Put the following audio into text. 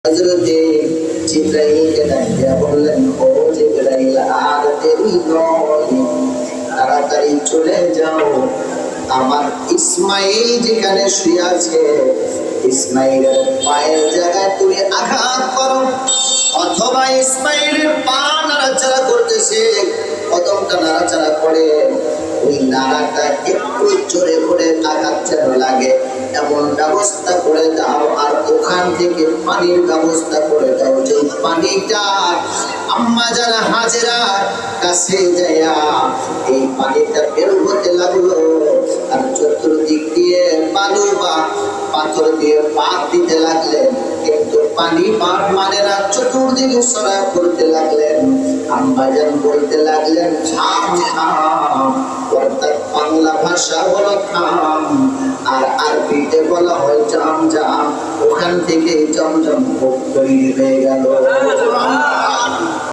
হযরতে জিবরাইলকে ডাকিয়া বললেন, ও জিবরাইল, আর দেরি নয়, তাড়াতাড়ি চলে যাও। আমার ইসমাইল যেখানে শুয়ে আছে, ইসমাইলের পায়ের জায়গায় তুমি আঘাত করো, অথবা ইসমাইলের পা নাড়াচাড়া করতেছে, কদমটা নাড়াচাড়া করে, ওই নাড়াটা একটু জোরে করে আঘাত যেন লাগে এমন ব্যবস্থা করে দাও। আর ওখান থেকে পানির ব্যবস্থা করে দাও, যে পানিটা আম্মা জানা হাজেরার কাছে যাইয়া এই পানিটা বের হতে লাগলো। আর চতুর্দিক দিয়ে বালু বা পাথর দিয়ে পাক দিতে লাগলেন, কিন্তু পানি পাক মানে না, চতুর্দিকে সরায় করতে লাগলেন। আম্মা জান বলতে লাগলেন, থাম থাম, অর্থাৎ বাংলা ভাষা বলো থাম, আর আরবিতে বলা হয় জাম জাম। ওখান থেকে জমজম খুব তৈরি হয়ে গেল।